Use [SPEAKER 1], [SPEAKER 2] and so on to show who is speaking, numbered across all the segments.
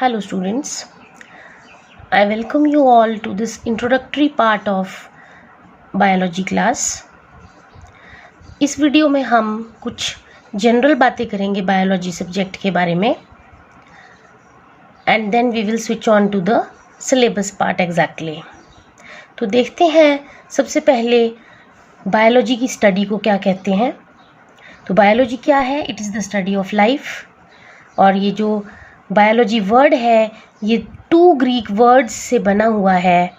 [SPEAKER 1] Hello students, I welcome you all to this introductory part of biology class. इस video में हम कुछ general बातें करेंगे बायोलॉजी सब्जेक्ट के बारे में and then we will switch on to the syllabus part exactly. तो देखते हैं सबसे पहले बायोलॉजी की स्टडी को क्या कहते हैं. तो बायोलॉजी क्या है? It is the study of life. और ये जो बायोलॉजी वर्ड है ये 2 ग्रीक वर्ड्स से बना हुआ है,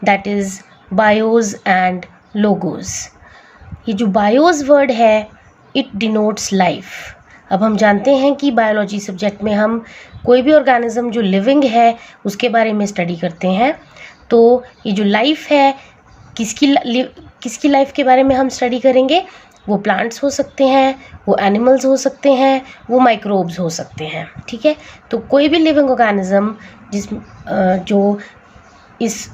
[SPEAKER 1] that is BIOS and logos. ये जो बायोस वर्ड है इट डिनोट्स लाइफ. अब हम जानते हैं कि बायोलॉजी सब्जेक्ट में हम कोई भी ऑर्गेनिज्म जो लिविंग है उसके बारे में स्टडी करते हैं. तो ये जो लाइफ है किसकी लाइफ के बारे में हम स्टडी करेंगे? वो प्लांट्स हो सकते हैं, वो एनिमल्स हो सकते हैं, वो माइक्रोब्स हो सकते हैं. ठीक है, तो कोई भी लिविंग ऑर्गेनिज्म जो इस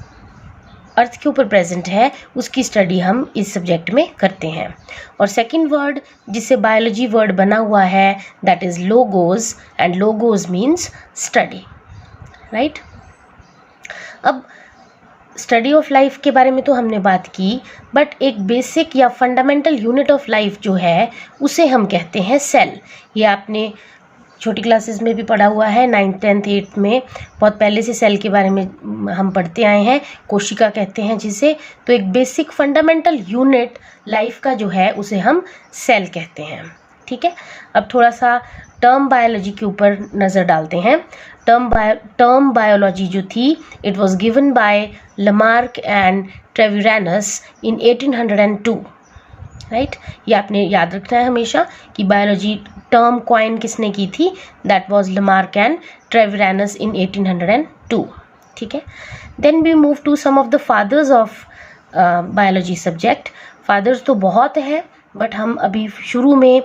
[SPEAKER 1] अर्थ के ऊपर प्रेजेंट है उसकी स्टडी हम इस सब्जेक्ट में करते हैं. और सेकंड वर्ड जिससे बायोलॉजी वर्ड बना हुआ है that is logos and logos means study. Right. अब स्टडी ऑफ लाइफ के बारे में तो हमने बात की, बट एक बेसिक या फंडामेंटल यूनिट ऑफ लाइफ जो है उसे हम कहते हैं सेल. ये आपने छोटी क्लासेस में भी पढ़ा हुआ है, 9th 10th 8th में बहुत पहले से सेल के बारे में हम पढ़ते आए हैं. कोशिका कहते हैं जिसे. तो एक बेसिक फंडामेंटल यूनिट लाइफ का जो है उसे हम सेल कहते हैं. ठीक है. अब थोड़ा सा टर्म बायोलॉजी के ऊपर नज़र डालते हैं. टर्म बायोलॉजी जो थी it was given by Lamarck and Treviranus in 1802. Right. ये आपने याद रखना है हमेशा कि बायोलॉजी टर्म कॉइन किसने की थी? That was Lamarck and Treviranus in 1802. ठीक है. Then we move to some of the fathers of biology subject. Fathers तो बहुत हैं बट हम अभी शुरू में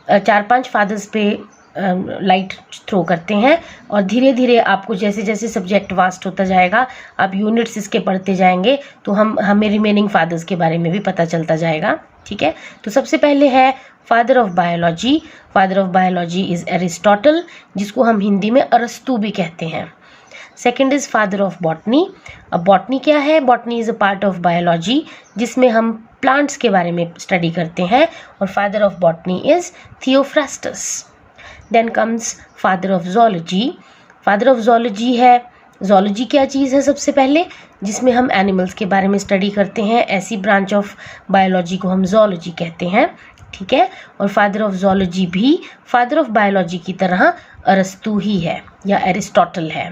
[SPEAKER 1] 4-5 फादर्स पे लाइट थ्रो करते हैं और धीरे धीरे आपको जैसे जैसे सब्जेक्ट वास्ट होता जाएगा आप यूनिट्स इसके पढ़ते जाएंगे तो हमें रिमेनिंग फादर्स के बारे में भी पता चलता जाएगा. ठीक है. तो सबसे पहले है father of biology. Father of biology is Aristotle, जिसको हम हिंदी में अरस्तु भी कहते हैं. Second is father of botany. अब बॉटनी क्या है? Botany is a part of biology जिसमें हम प्लांट्स के बारे में स्टडी करते हैं और father of botany is Theophrastus. Then comes father of zoology. Father of zoology है, जोलॉजी क्या चीज़ है? सबसे पहले जिसमें हम एनिमल्स के बारे में स्टडी करते हैं, ऐसी ब्रांच ऑफ बायोलॉजी को हम जोलॉजी कहते हैं. ठीक है. और फादर ऑफ जोलॉजी भी फादर ऑफ बायोलॉजी की तरह अरस्तु ही है या एरिस्टोटल है.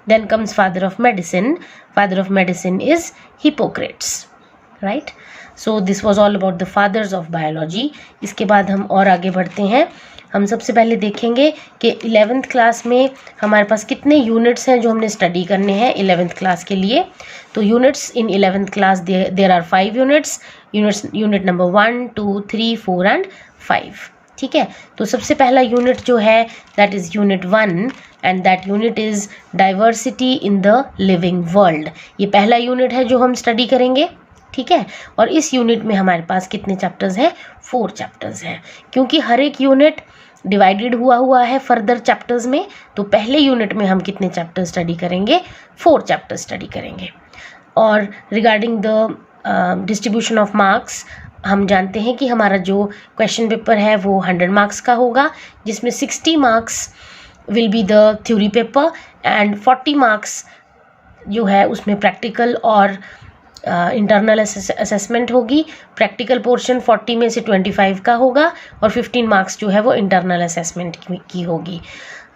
[SPEAKER 1] Then comes father of medicine. Father of medicine is Hippocrates. Right. So this was all about the fathers of biology. इसके बाद हम और आगे बढ़ते हैं. हम सबसे पहले देखेंगे कि 11th क्लास में हमारे पास कितने यूनिट्स हैं जो हमने स्टडी करने हैं 11th क्लास के लिए. तो units in 11th class there are 5 units. Unit number 1, 2, 3, 4 and 5. ठीक है. तो सबसे पहला यूनिट जो है that is unit 1 and that unit is diversity in the living world. ये पहला यूनिट है जो हम स्टडी करेंगे. ठीक है. और इस यूनिट में हमारे पास कितने चैप्टर्स हैं? 4 चैप्टर्स हैं. क्योंकि हर एक यूनिट डिवाइडेड हुआ है फर्दर चैप्टर्स में, तो पहले यूनिट में हम कितने चैप्टर स्टडी करेंगे? 4 चैप्टर स्टडी करेंगे. और regarding the distribution of marks हम जानते हैं कि हमारा जो क्वेश्चन पेपर है वो 100 मार्क्स का होगा, जिसमें 60 marks will be the theory paper and 40 marks जो है उसमें प्रैक्टिकल और इंटरनल असेसमेंट होगी. प्रैक्टिकल पोर्शन 40 में से 25 का होगा और 15 मार्क्स जो है वो इंटरनल असेसमेंट की होगी.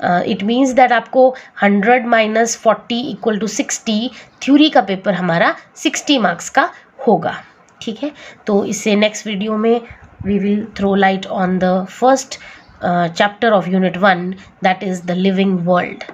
[SPEAKER 1] इट मीन्स दैट आपको 100 - 40 = 60 थ्योरी का पेपर हमारा 60 मार्क्स का होगा. ठीक है. तो इससे नेक्स्ट वीडियो में we will throw light on the first chapter of unit 1 that is the living world.